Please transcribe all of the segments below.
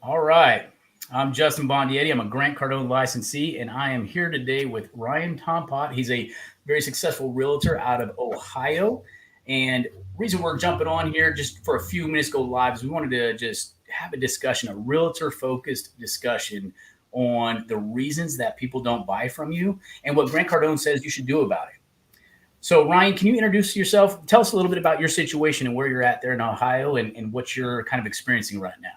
All right. I'm Justin Bondietti. I'm a Grant Cardone licensee, and I am here today with Ryan Tompot. He's a very successful realtor out of Ohio. And reason we're jumping on here just for a few minutes go live is we wanted to just have a discussion, a realtor focused discussion on the reasons that people don't buy from you and what Grant Cardone says you should do about it. So, Ryan, can you introduce yourself? Tell us a little bit about your situation and where you're at there in Ohio and what you're kind of experiencing right now.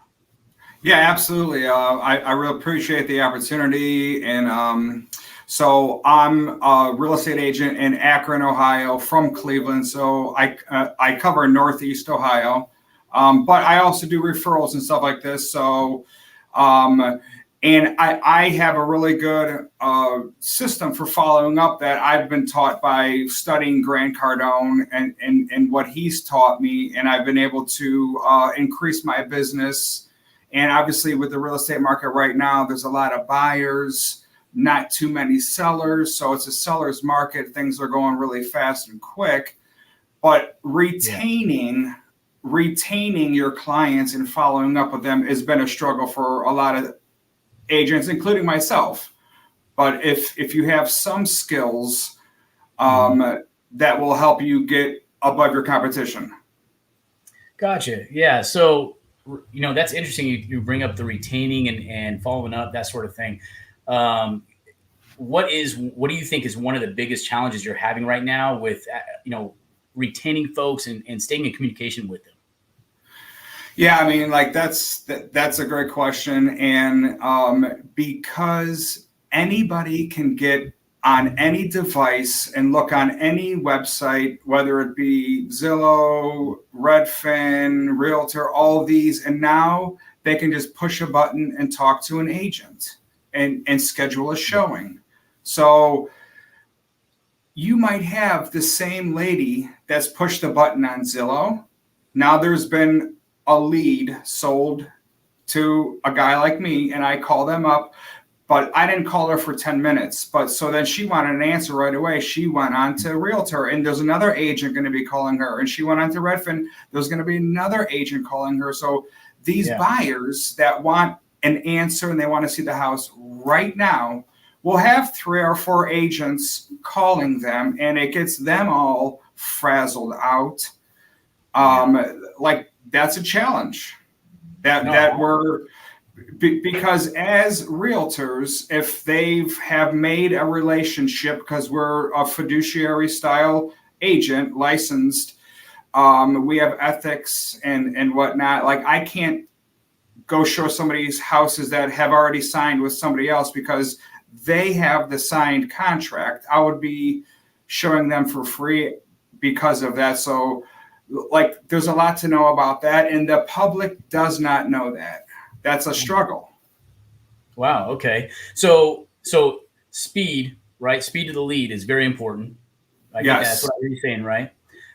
Yeah, absolutely. I really appreciate the opportunity. And so I'm a real estate agent in Akron, Ohio, from Cleveland. So I cover Northeast Ohio, but I also do referrals and stuff like this. So and I have a really good system for following up that I've been taught by studying Grant Cardone and what he's taught me. And I've been able to increase my business. And obviously, with the real estate market right now, there's a lot of buyers, not too many sellers. So it's a seller's market. Things are going really fast and quick. But retaining your clients and following up with them has been a struggle for a lot of agents, including myself. But if you have some skills, that will help you get above your competition. Gotcha. Yeah. So, that's interesting. You bring up the retaining and following up, that sort of thing. What do you think is one of the biggest challenges you're having right now with, retaining folks and staying in communication with them? Yeah, I mean, like that's a great question. And because anybody can get on any device and look on any website, whether it be Zillow, Redfin, Realtor, all these, and now they can just push a button and talk to an agent and schedule a showing. So you might have the same lady that's pushed the button on Zillow. Now there's been a lead sold to a guy like me, and I call them up. But I didn't call her for 10 minutes. But so then she wanted an answer right away. She went on to Realtor, and there's another agent going to be calling her. And she went on to Redfin. There's going to be another agent calling her. So these buyers that want an answer and they want to see the house right now will have 3 or 4 agents calling them, and it gets them all frazzled out. Like that's a challenge that we're. Because as realtors, if they have made a relationship, because we're a fiduciary style agent licensed, we have ethics and whatnot. Like I can't go show somebody's houses that have already signed with somebody else because they have the signed contract. I would be showing them for free because of that. So like there's a lot to know about that. And the public does not know that. That's a struggle. Wow. Okay. So speed, right? Speed to the lead is very important. I get that. That's what you're saying, right?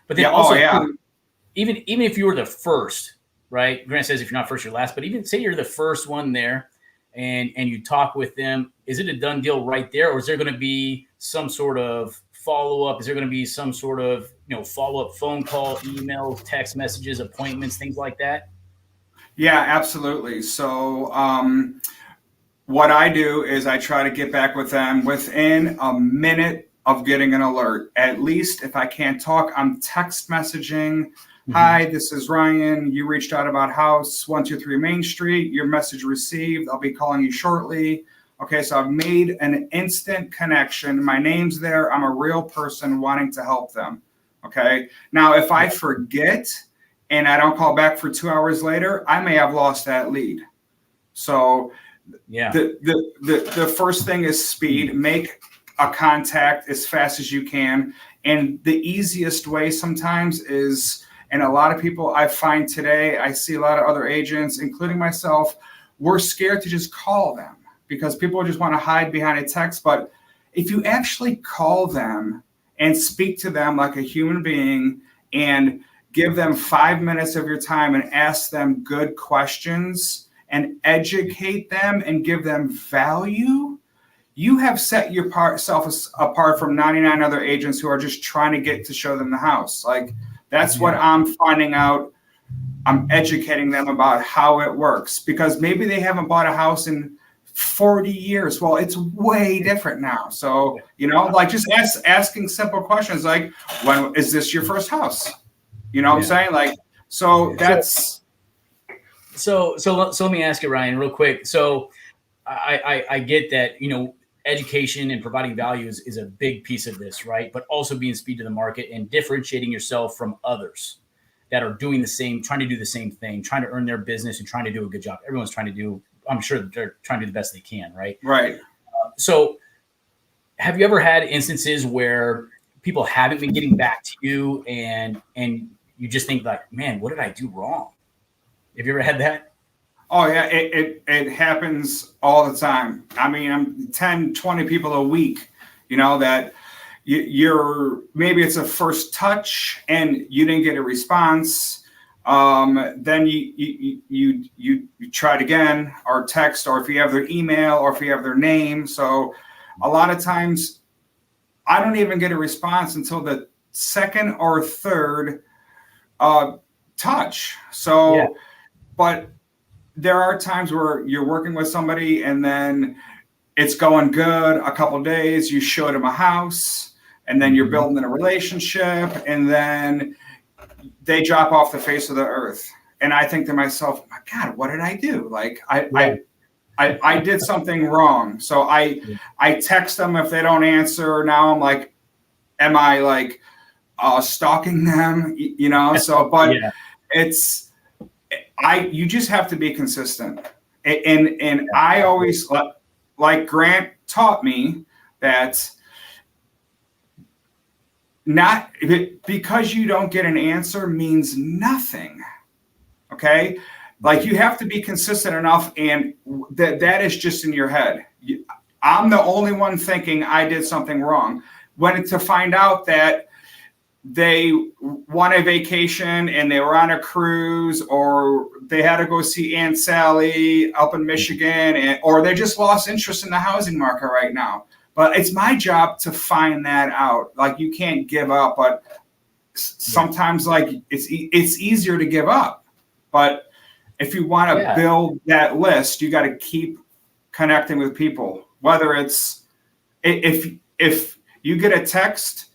But then also, even if you were the first, right? Grant says if you're not first, you're last. But even say you're the first one there, and you talk with them, is it a done deal right there, or is there going to be some sort of follow up? Is there going to be some sort of follow up phone call, emails, text messages, appointments, things like that? Yeah, absolutely. So what I do is I try to get back with them within a minute of getting an alert. At least if I can't talk, I'm text messaging. Hi, this is Ryan. You reached out about house 123 Main Street. Your message received. I'll be calling you shortly. Okay, so I've made an instant connection. My name's there. I'm a real person wanting to help them. Okay. Now, if I forget and I don't call back for 2 hours later, I may have lost that lead. So the first thing is speed. Make a contact as fast as you can. And the easiest way sometimes is, and a lot of people I find today, I see a lot of other agents, including myself, we're scared to just call them because people just want to hide behind a text. But if you actually call them and speak to them like a human being and give them 5 minutes of your time and ask them good questions and educate them and give them value, you have set yourself apart from 99 other agents who are just trying to get to show them the house. Like that's what I'm finding out I'm educating them about how it works, because maybe they haven't bought a house in 40 years. Well, it's way different now. So, like just asking simple questions like, when is this your first house? You know what I'm Yeah. saying? Like, so So, that's, so let me ask you, Ryan, real quick. So I get that, education and providing value is a big piece of this, right? But also being speed to the market and differentiating yourself from others that are doing the same, trying to do the same thing, trying to earn their business and trying to do a good job. Everyone's trying to do, I'm sure that they're trying to do the best they can, right? right. So have you ever had instances where people haven't been getting back to you and you just think like, man, what did I do wrong? Have you ever had that? Oh yeah, it happens all the time. I mean, I'm 10, 20 people a week, that you're, maybe it's a first touch and you didn't get a response. Then you try it again, or text, or if you have their email, or if you have their name. So a lot of times I don't even get a response until the second or third touch. Yeah. So, but there are times where you're working with somebody and then it's going good a couple of days, you show them a house, and then you're Mhm. building a relationship, and then they drop off the face of the earth. And I think to myself, my God, what did I do? Like Yeah. I did something wrong. So I text them if they don't answer. Now I'm like, am I like stalking them? So, but Yeah. it's, you just have to be consistent. And I Absolutely. always, like Grant taught me, that not because you don't get an answer means nothing. Okay. Like, you have to be consistent enough, and that is just in your head. I'm the only one thinking I did something wrong, when to find out that they won a vacation and they were on a cruise, or they had to go see Aunt Sally up in Michigan, or they just lost interest in the housing market right now. But it's my job to find that out. Like, you can't give up, but Yeah. sometimes, like, it's easier to give up. But if you want to Yeah. build that list, you got to keep connecting with people. Whether it's, if you get a text,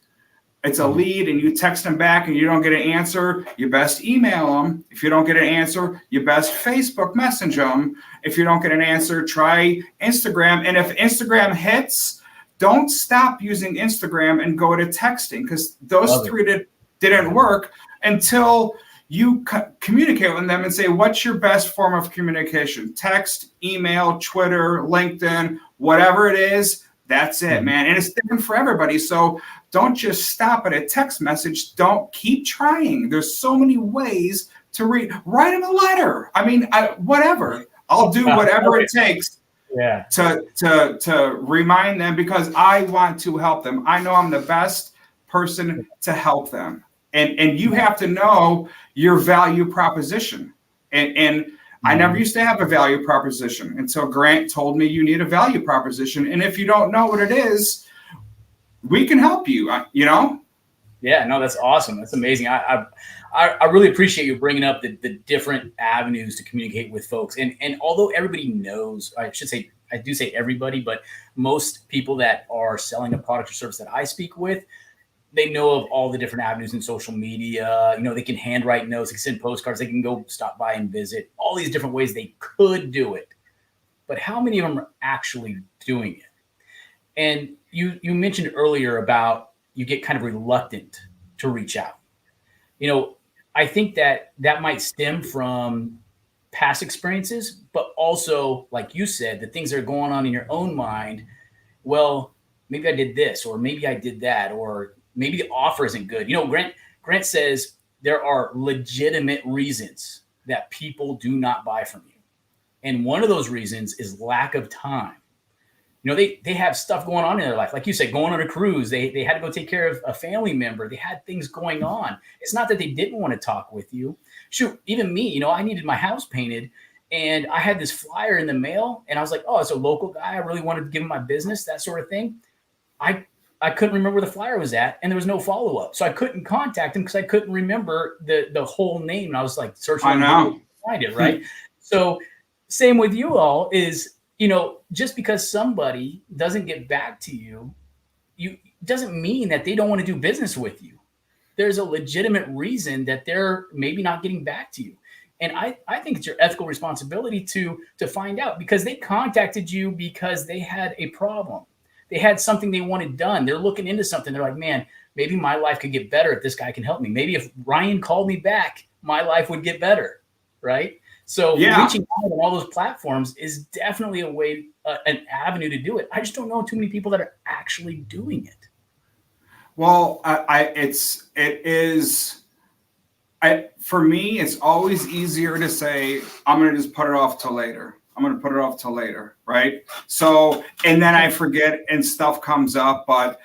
it's a Mhm. lead, and you text them back and you don't get an answer, you best email them. If you don't get an answer, you best Facebook message them. If you don't get an answer, try Instagram. And if Instagram hits, don't stop using Instagram and go to texting, because those Love it. three didn't work until you communicate with them and say, what's your best form of communication? Text, email, Twitter, LinkedIn, whatever it is. That's it, Mhm. man. And it's different for everybody. So don't just stop at a text message. Don't, keep trying. There's so many ways to write them a letter. I mean, whatever. I'll do Wow. whatever Okay. it takes Yeah. to remind them, because I want to help them. I know I'm the best person to help them. And you have to know your value proposition. And I never Mhm. used to have a value proposition until Grant told me you need a value proposition. And if you don't know what it is, we can help you. Yeah, no, that's awesome. That's amazing. I really appreciate you bringing up the different avenues to communicate with folks. And although everybody knows, I should say, I do say everybody, but most people that are selling a product or service that I speak with, they know of all the different avenues in social media. They can handwrite notes, they can send postcards, they can go stop by and visit. All these different ways they could do it, but how many of them are actually doing it? And you mentioned earlier about you get kind of reluctant to reach out. You know, I think that might stem from past experiences, but also, like you said, the things that are going on in your own mind. Well, maybe I did this, or maybe I did that, or maybe the offer isn't good. Grant says there are legitimate reasons that people do not buy from you, and one of those reasons is lack of time. They have stuff going on in their life, like you said, going on a cruise, they had to go take care of a family member, they had things going on. It's not that they didn't want to talk with you. Shoot, even me, I needed my house painted, and I had this flyer in the mail, and I was like, oh, it's a local guy, I really wanted to give him my business, that sort of thing. I I couldn't remember where the flyer was at, and there was no follow up. So I couldn't contact him because I couldn't remember the whole name. And I was like searching I on Google know. to find it, right? So same with you all is, just because somebody doesn't get back to you, you doesn't mean that they don't want to do business with you. There's a legitimate reason that they're maybe not getting back to you. And I think it's your ethical responsibility to find out, because they contacted you because they had a problem. They had something they wanted done. They're looking into something. They're like, man, maybe my life could get better if this guy can help me. Maybe if Ryan called me back, my life would get better. Right. So Yeah. reaching out on all those platforms is definitely a way, an avenue to do it. I just don't know too many people that are actually doing it. Well, for me, it's always easier to say, I'm going to just put it off till later. I'm going to put it off till later. Right. So, and then I forget and stuff comes up, but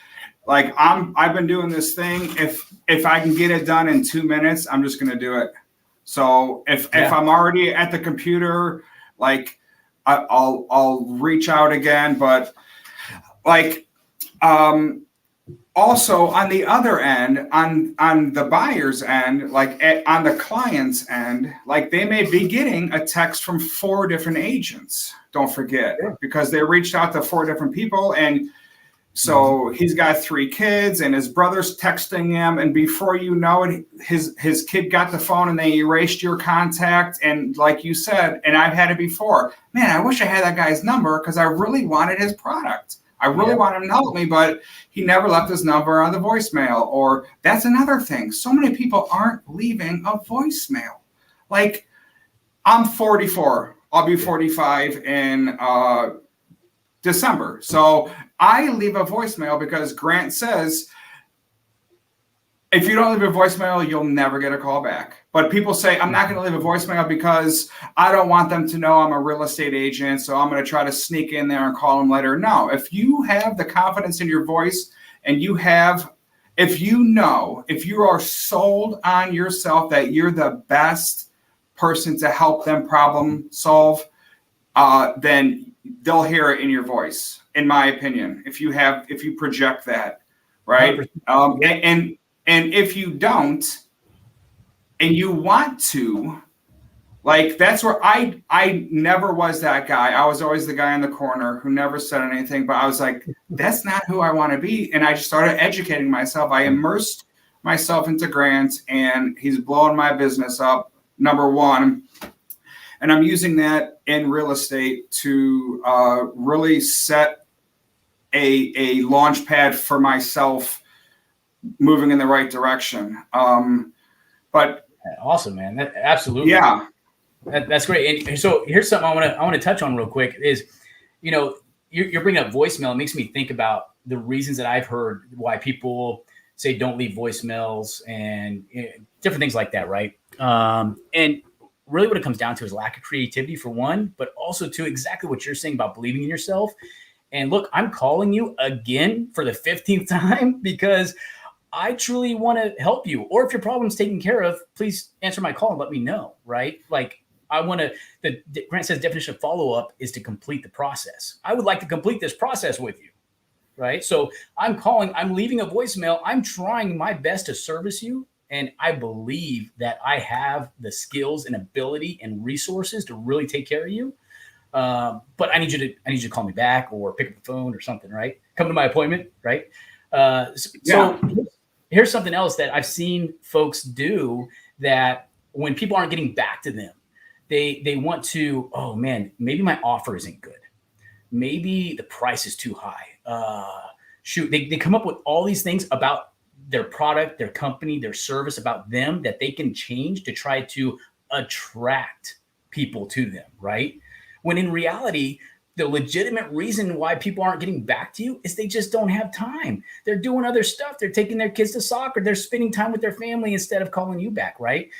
like I've been doing this thing. If I can get it done in 2 minutes, I'm just going to do it. So if I'm already at the computer, like I'll reach out again, but like, also on the other end, on the buyer's end, like on the client's end, like they may be getting a text from 4 different agents, don't forget, because they reached out to 4 different people. And so he's got 3 kids and his brother's texting him, and before you know it, his kid got the phone and they erased your contact. And like you said, and I've had it before, man, I wish I had that guy's number because I really wanted his product. I really want him to help me, but he never left his number on the voicemail. Or that's another thing. So many people aren't leaving a voicemail. Like, I'm 44. I'll be 45 in December. So I leave a voicemail because Grant says, if you don't leave a voicemail, you'll never get a call back. But people say, I'm not going to leave a voicemail because I don't want them to know I'm a real estate agent, so I'm going to try to sneak in there and call them later. No, if you have the confidence in your voice and if you are sold on yourself that you're the best person to help them problem solve, then they'll hear it in your voice, in my opinion, if you project that, right? And if you don't, and you want to, like, that's where I never was that guy. I was always the guy in the corner who never said anything, but I was like, that's not who I want to be. And I just started educating myself. I immersed myself into Grant, and he's blowing my business up, number one. And I'm using that in real estate to really set a launch pad for myself, moving in the right direction. But awesome, man. Absolutely. Yeah. That's great. And so here's something I want to touch on real quick is, you're bringing up voicemail. It makes me think about the reasons that I've heard why people say don't leave voicemails and different things like that, right? And really what it comes down to is lack of creativity for one, but also to exactly what you're saying about believing in yourself. And look, I'm calling you again for the 15th time because I truly want to help you. Or if your problem's taken care of, please answer my call and let me know, right? Like, I want to, Grant says definition of follow-up is to complete the process. I would like to complete this process with you, right? So I'm calling, I'm leaving a voicemail. I'm trying my best to service you. And I believe that I have the skills and ability and resources to really take care of you. But I need you to call me back or pick up the phone or something, right? Come to my appointment, right? So here's something else that I've seen folks do, that when people aren't getting back to them, they want to, oh man, maybe my offer isn't good. Maybe the price is too high. They come up with all these things about their product, their company, their service, about them that they can change to try to attract people to them, right? When in reality, the legitimate reason why people aren't getting back to you is they just don't have time. They're doing other stuff. They're taking their kids to soccer. They're spending time with their family instead of calling you back, right?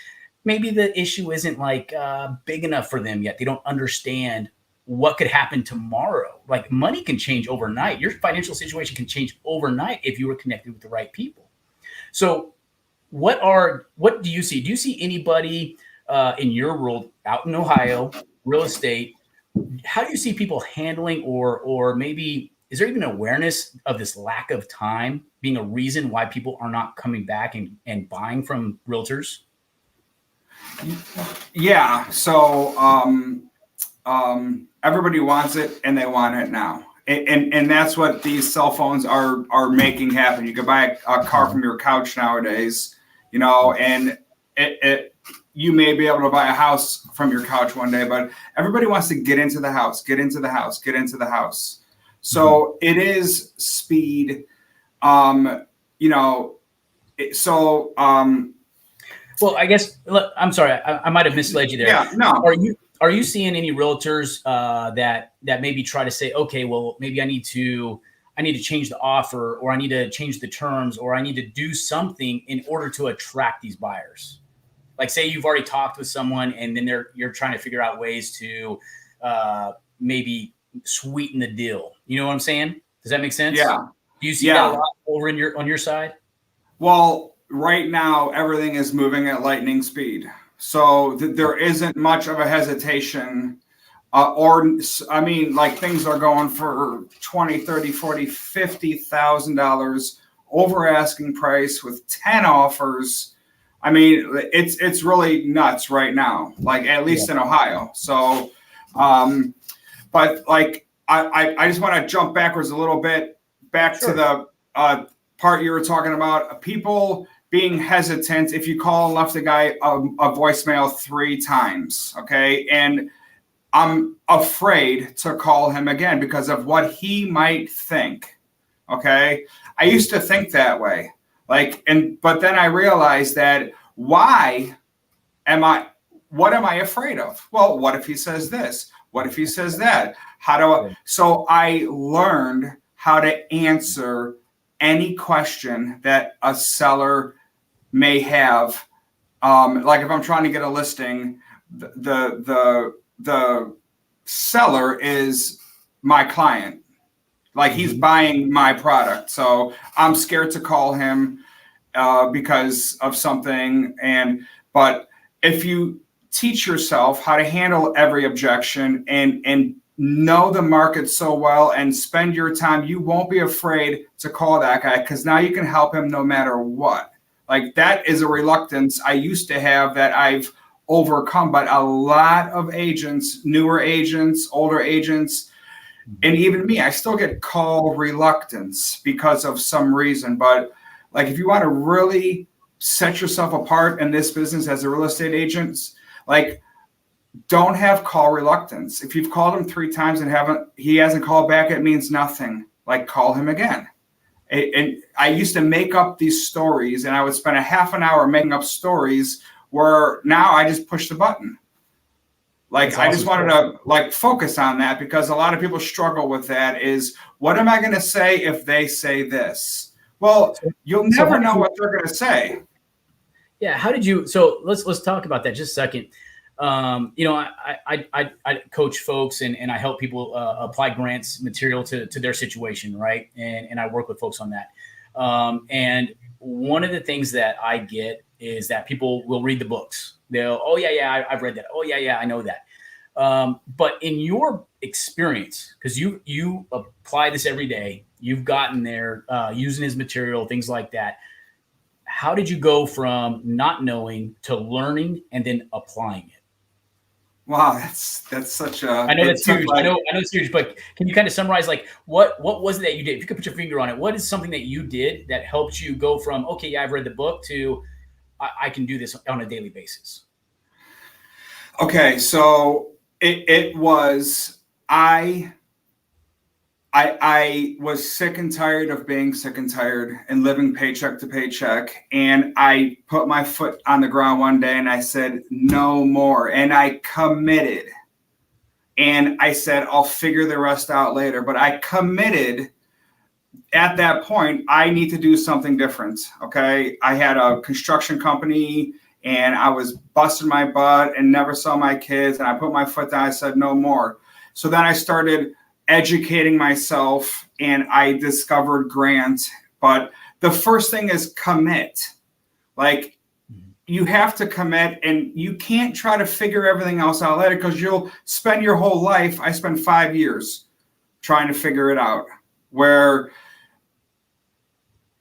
Maybe the issue isn't like big enough for them yet. They don't understand what could happen tomorrow. Like, money can change overnight. Your financial situation can change overnight if you were connected with the right people. So what do you see? Do you see anybody in your world out in Ohio, real estate? How do you see people handling or maybe is there even awareness of this lack of time being a reason why people are not coming back and buying from realtors? Yeah. So everybody wants it and they want it now. And that's what these cell phones are making happen. You can buy a car from your couch nowadays, and you may be able to buy a house from your couch one day, but everybody wants to get into the house, get into the house, get into the house. So it is speed. You know, so Well, I guess I'm sorry, I might have misled you there. yeah, no. Are you seeing any realtors that maybe try to say, okay, well, maybe I need to change the offer, or I need to change the terms, or I need to do something in order to attract these buyers? Like, say you've already talked with someone, and then you're trying to figure out ways to maybe sweeten the deal. You know what I'm saying? Does that make sense? Yeah. Do you see that a Yeah. lot over on your side? Well, right now, everything is moving at lightning speed. So there isn't much of a hesitation. I mean, like, things are going for 20, 30, 40, $50,000 over asking price with 10 offers. I mean, it's really nuts right now, like, at least in Ohio. So, but like, I just want to jump backwards a little bit back to the part you were talking about, people being hesitant if you call and left the guy a voicemail 3 times, okay? And I'm afraid to call him again because of what he might think, okay? I used to think that way. But then I realized that what am I afraid of? Well, what if he says this? What if he says that? So I learned how to answer any question that a seller may have. Like, if I'm trying to get a listing, the seller is my client. Like, he's buying my product. So I'm scared to call him because of something. But if you teach yourself how to handle every objection and know the market so well and spend your time, you won't be afraid to call that guy, because now you can help him no matter what. Like, that is a reluctance I used to have that I've overcome. But a lot of agents, newer agents, older agents, and even me, I still get call reluctance because of some reason. But like, if you want to really set yourself apart in this business as a real estate agent, like, don't have call reluctance. If you've called him 3 times and he hasn't called back, it means nothing. Like, call him again. And I used to make up these stories, and I would spend a half an hour making up stories, where now I just push the button. Like, I just wanted to, like, focus on that, because a lot of people struggle with that. Is, what am I going to say if they say this? Well, you'll never know what they're going to say. Yeah. How did you? So let's talk about that just a second. I coach folks, and I help people apply grants material to their situation, right? And I work with folks on that. And one of the things that I get is that people will read the books. They'll, oh yeah, I've read that. Oh yeah, I know that. But in your experience, because you apply this every day, you've gotten there using his material, things like that. How did you go from not knowing to learning and then applying it? Wow, that's such a. I know that's huge. I know it's huge, but can you kind of summarize, like, what was it that you did? If you could put your finger on it, what is something that you did that helped you go from, okay, yeah, I've read the book, to I can do this on a daily basis? Okay, so it was I was sick and tired of being sick and tired and living paycheck to paycheck. And I put my foot on the ground one day and I said, no more. And I committed. And I said, I'll figure the rest out later. But I committed at that point. I need to do something different. Okay. I had a construction company and I was busting my butt and never saw my kids. And I put my foot down. I said, no more. So then I started educating myself, and I discovered Grant. But the first thing is commit. Like, you have to commit, and you can't try to figure everything else out later, because you'll spend your whole life. I spent 5 years trying to figure it out. where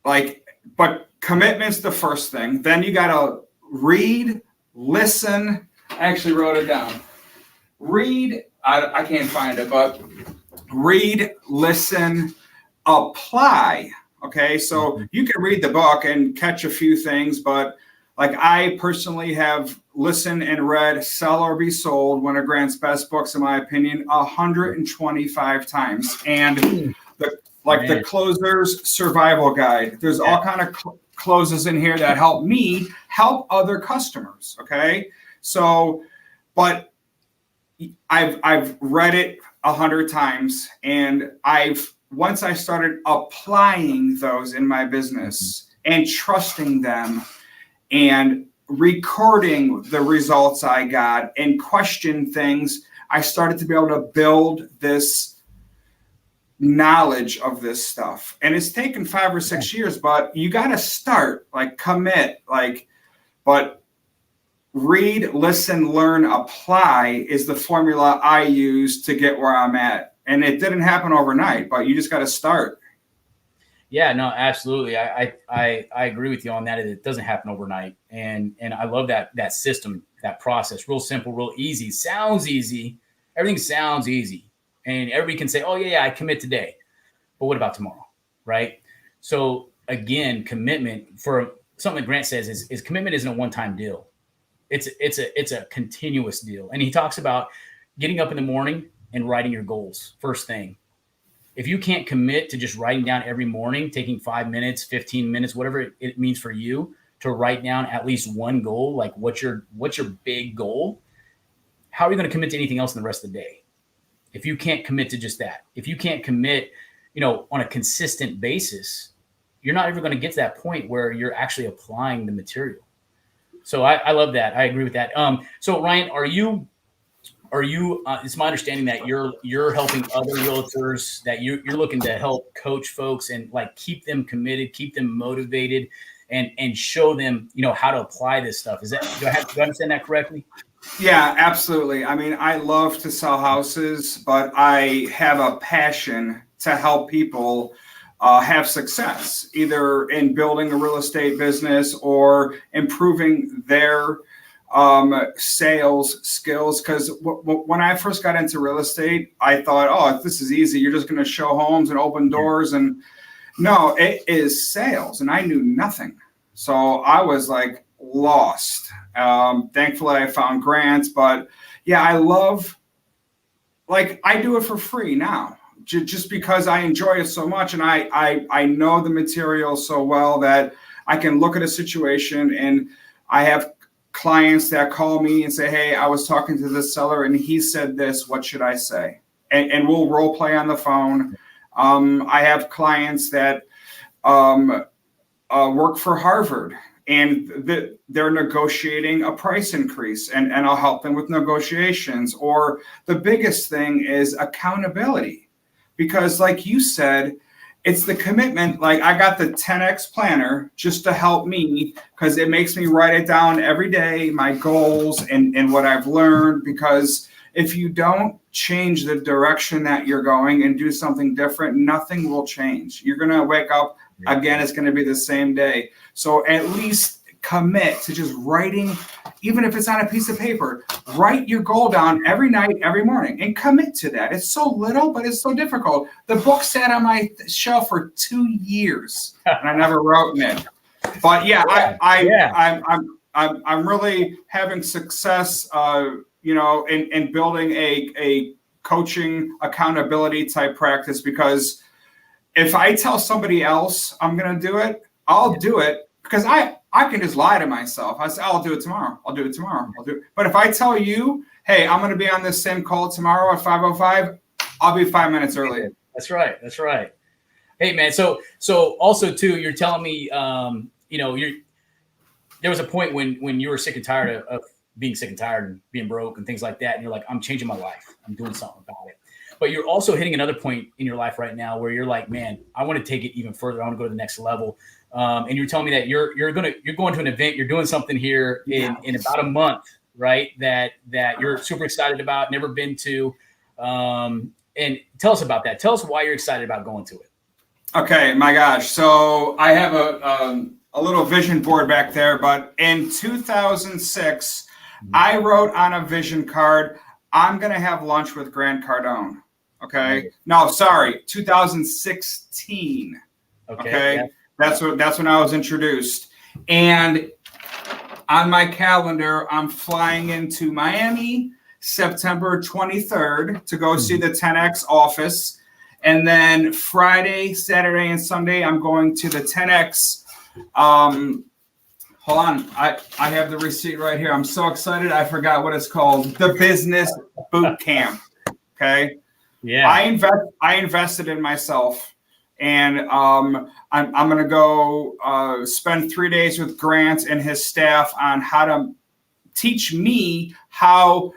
but commitment's the first thing. Then you got to read, listen. I actually wrote it down. Read, I can't find it, but read, listen, apply. Okay, so you can read the book and catch a few things, but like I personally have listened and read Sell or Be Sold, one of Grant's best books, in my opinion, 125 times. And the Closer's Survival Guide. There's all kind of closes in here that help me help other customers. Okay, so but I've read it 100 times, and once I started applying those in my business and trusting them and recording the results I got and question things, I started to be able to build this knowledge of this stuff. And it's taken 5 or 6 years, but you got to start, commit, but read, listen, learn, apply is the formula I use to get where I'm at. And it didn't happen overnight, but you just got to start. Yeah, no, absolutely. I agree with you on that. It doesn't happen overnight. And I love that system, that process, real simple, real easy. Sounds easy. Everything sounds easy. And everybody can say, oh yeah, I commit today. But what about tomorrow? Right? So again, commitment, for something that Grant says, is commitment isn't a one-time deal. It's a continuous deal. And he talks about getting up in the morning and writing your goals first thing. If you can't commit to just writing down every morning, taking 5 minutes, 15 minutes, whatever it means for you, to write down at least one goal, like what's your big goal, how are you going to commit to anything else in the rest of the day? If you can't commit to just that, if you can't commit, on a consistent basis, you're not ever going to get to that point where you're actually applying the material. So I love that. I agree with that. So Ryan, are you? It's my understanding that you're helping other realtors, that you're looking to help coach folks and keep them committed, keep them motivated, and show them how to apply this stuff. Do I understand that correctly? Yeah, absolutely. I mean, I love to sell houses, but I have a passion to help people have success, either in building a real estate business or improving their sales skills. Because when I first got into real estate, I thought, oh, this is easy. You're just going to show homes and open doors. And no, it is sales. And I knew nothing. So I was lost. Thankfully, I found Grants. But yeah, I love, I do it for free now, just because I enjoy it so much. And I know the material so well that I can look at a situation, and I have clients that call me and say, hey, I was talking to this seller and he said this, what should I say? And we'll role play on the phone. I have clients that work for Harvard, and they're negotiating a price increase, and I'll help them with negotiations. Or the biggest thing is accountability, because like you said, it's the commitment. I got the 10X planner just to help me, because it makes me write it down every day, my goals and what I've learned. Because if you don't change the direction that you're going and do something different, nothing will change. You're going to wake up again, it's going to be the same day. So at least commit to just writing, even if it's on a piece of paper, write your goal down every night, every morning, and commit to that. It's so little, but it's so difficult. The book sat on my shelf for 2 years, and I never wrote in it. But yeah, I'm really having success, in building a coaching accountability type practice, because if I tell somebody else I'm going to do it, I'll do it, because I can just lie to myself. I say, I'll do it tomorrow. I'll do it tomorrow. I'll do it. But if I tell you, hey, I'm going to be on this same call tomorrow at 5:05, I'll be 5 minutes early. That's right. That's right. Hey, man. So also too, you're telling me, there was a point when you were sick and tired of being sick and tired and being broke and things like that. And you're like, I'm changing my life. I'm doing something about it. But you're also hitting another point in your life right now where you're like, man, I want to take it even further. I want to go to the next level. And you're telling me that you're going to an event, you're doing something here in about a month, right? That you're super excited about, never been to. And tell us about that. Tell us why you're excited about going to it. Okay, my gosh. So I have a little vision board back there, but in 2006, I wrote on a vision card, I'm going to have lunch with Grant Cardone. Love Okay. it. No, sorry, 2016. Okay. Yeah. Okay. That's when I was introduced. And on my calendar, I'm flying into Miami September 23rd to go see the 10X office. And then Friday, Saturday, and Sunday, I'm going to the 10X. Hold on. I have the receipt right here. I'm so excited. I forgot what it's called. The Business Boot Camp. Okay. Yeah. I invested in myself, and I'm going to go spend 3 days with Grant and his staff on how to teach me how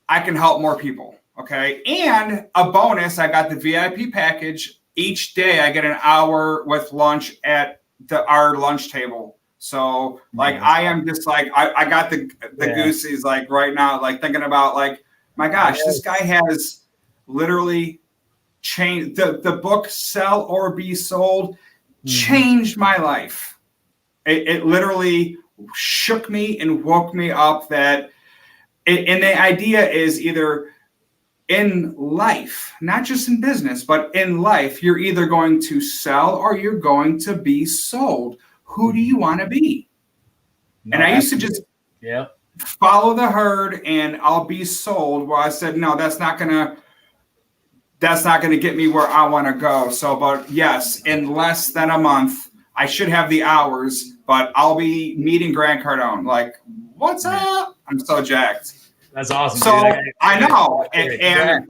I can help more people. Okay, and a bonus, I got the VIP package. Each day, I get an hour with lunch at our lunch table. So, like, Nice. I am just like I got the goosies like right now, like thinking about like, my gosh, this guy has literally changed the book Sell or Be Sold changed my life. It literally shook me and woke me up that and the idea is either in life, not just in business, but in life, you're either going to sell or you're going to be sold. Who do you want to be? No, And I used to just follow the herd and I'll be sold. Well, I said, no, that's not gonna get me where I want to go. So, but yes, in less than a month, I should have the hours, but I'll be meeting Grant Cardone. Like, what's up? I'm so jacked. That's awesome. So Dude. I know, and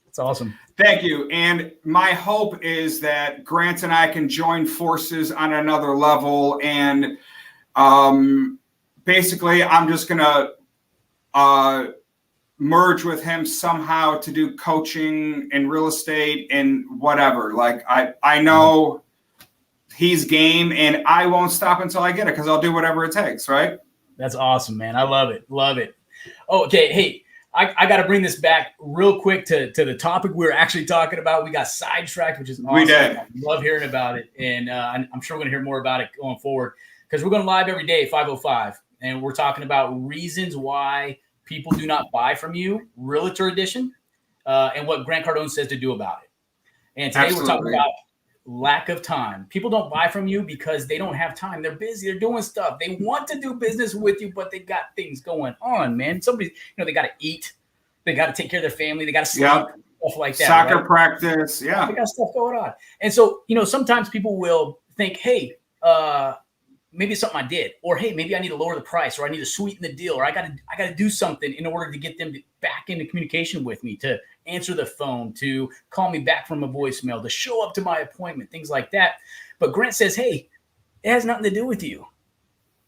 it's awesome. Thank you. And my hope is that Grant and I can join forces on another level. And basically, I'm just gonna merge with him somehow to do coaching and real estate and whatever. Like I know he's game, and I won't stop until I get it because I'll do whatever it takes. Right. That's awesome, man. I love it. Love it. Okay. Hey, I got to bring this back real quick to the topic we were actually talking about. We got sidetracked, which is awesome. We did. I love hearing about it. And I'm sure we're going to hear more about it going forward because we're going live every day at 5:05. And we're talking about reasons why people do not buy from you, Realtor Edition, and what Grant Cardone says to do about it. And today we're talking about lack of time. People don't buy from you because they don't have time. They're busy. They're doing stuff. They want to do business with you, but they got things going on, man. Somebody, they got to eat. They got to take care of their family. They got to sleep, stuff like that. Soccer practice. Yeah. They got stuff going on. And so, sometimes people will think, hey, maybe it's something I did, or hey, maybe I need to lower the price, or I need to sweeten the deal, or I got to do something in order to get them back into communication with me, to answer the phone, to call me back from a voicemail, to show up to my appointment, things like that. But Grant says, hey, it has nothing to do with you.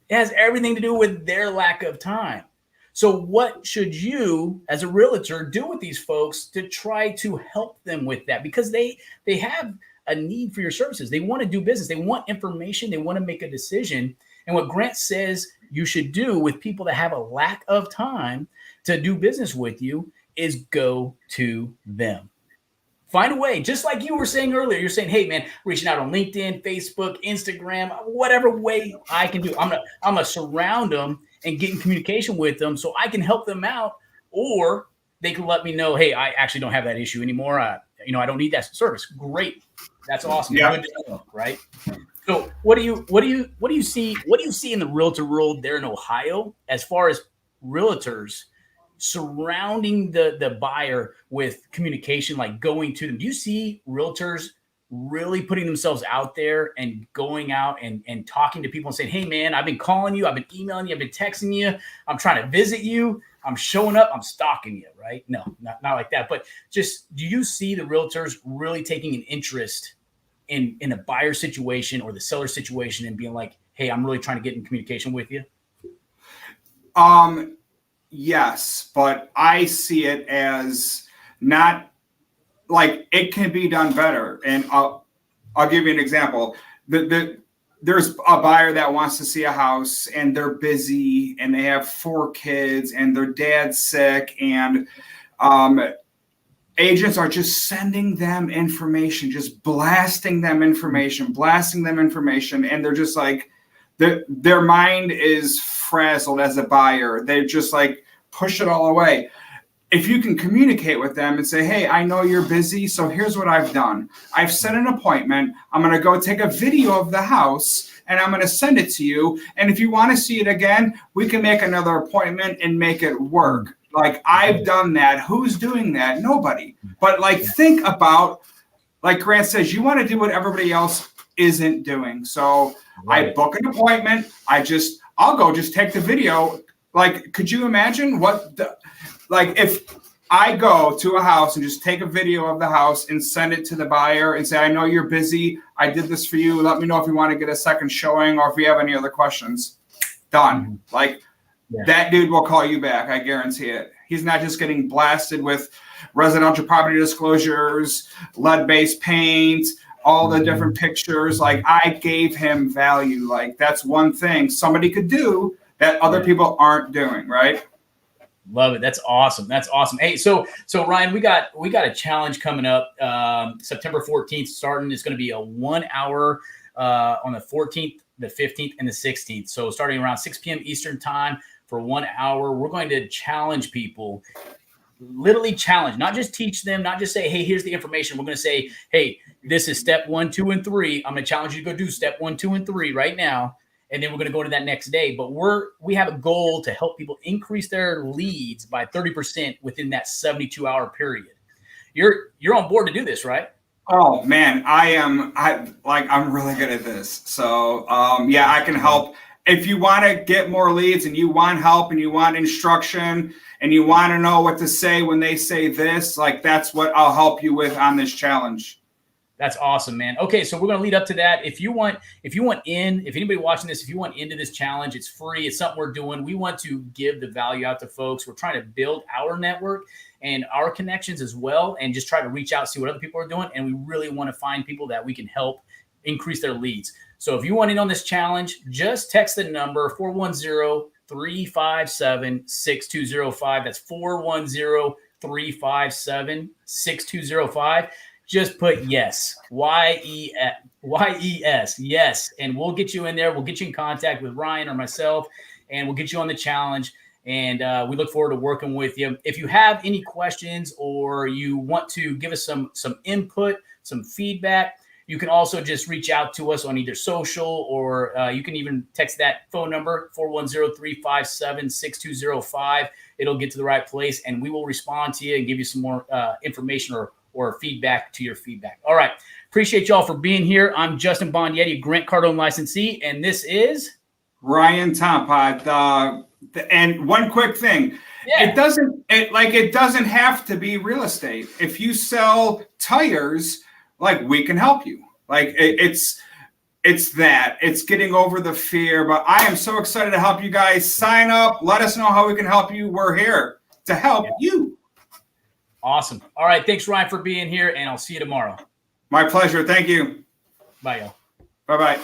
It has everything to do with their lack of time. So what should you, as a realtor, do with these folks to try to help them with that? Because they have a need for your services. They want to do business. They want information. They want to make a decision. And what Grant says you should do with people that have a lack of time to do business with you is go to them. Find a way, just like you were saying earlier. You're saying, hey, man, reaching out on LinkedIn, Facebook, Instagram, whatever way I can do. I'm gonna surround them and get in communication with them so I can help them out, or they can let me know, hey, I actually don't have that issue anymore. I don't need that service. Great. That's awesome. Yeah. Good to know, right? So what do you see in the realtor world there in Ohio as far as realtors surrounding the buyer with communication, like going to them? Do you see realtors really putting themselves out there and going out and talking to people and saying, hey, man, I've been calling you, I've been emailing you, I've been texting you, I'm trying to visit you, I'm showing up, I'm stalking you, right? No, not like that. But just, do you see the realtors really taking an interest in a buyer situation or the seller situation and being like, hey, I'm really trying to get in communication with you? Yes, but I see it as not like it can be done better. And I'll give you an example. There's a buyer that wants to see a house and they're busy and they have 4 kids and their dad's sick and agents are just sending them information, just blasting them information, and they're just like, their mind is frazzled as a buyer. They just like push it all away. If you can communicate with them and say, hey, I know you're busy, so here's what I've done. I've set an appointment. I'm going to go take a video of the house and I'm going to send it to you. And if you want to see it again, we can make another appointment and make it work. Like, I've done that. Who's doing that? Nobody. But like, think about, like Grant says, you want to do what everybody else isn't doing. So I book an appointment. I'll go just take the video. Like, could you imagine like if I go to a house and just take a video of the house and send it to the buyer and say, I know you're busy. I did this for you. Let me know if you want to get a second showing or if you have any other questions. Done. Like, that dude will call you back. I guarantee it. He's not just getting blasted with residential property disclosures, lead-based paint, all the different pictures. Like, I gave him value. Like, that's one thing somebody could do that other people aren't doing, right? Love it. That's awesome. That's awesome. Hey, so Ryan, we got a challenge coming up September 14th starting. It's going to be a 1 hour on the 14th, the 15th, and the 16th. So starting around 6 p.m. Eastern time for 1 hour, we're going to challenge people, literally challenge, not just teach them, not just say, hey, here's the information. We're going to say, hey, this is step 1, 2, and 3. I'm going to challenge you to go do step 1, 2, and 3 right now. And then we're going to go to that next day. But we have a goal to help people increase their leads by 30% within that 72-hour period. You're on board to do this, right? Oh man, I'm really good at this. So yeah, I can help. If you want to get more leads and you want help and you want instruction and you want to know what to say when they say this, like, that's what I'll help you with on this challenge. That's awesome, man. Okay, so we're going to lead up to that. If anybody watching this, if you want into this challenge, it's free. It's something we're doing. We want to give the value out to folks. We're trying to build our network and our connections as well, and just try to reach out, see what other people are doing. And we really want to find people that we can help increase their leads. So if you want in on this challenge, just text the number 410-357-6205. That's 410-357-6205. Just put yes, Y-E-S, yes, and we'll get you in there. We'll get you in contact with Ryan or myself, and we'll get you on the challenge. And we look forward to working with you. If you have any questions or you want to give us some input, some feedback, you can also just reach out to us on either social or you can even text that phone number, 410-357-6205. It'll get to the right place, and we will respond to you and give you some more information or feedback to your feedback. All right. Appreciate y'all for being here. I'm Justin Bondietti, Grant Cardone licensee, and this is Ryan Tompot. And one quick thing, it doesn't have to be real estate. If you sell tires, like, we can help you. Like, it's getting over the fear. But I am so excited to help you guys. Sign up. Let us know how we can help you. We're here to help you. Awesome. All right. Thanks, Ryan, for being here, and I'll see you tomorrow. My pleasure. Thank you. Bye, y'all. Bye-bye.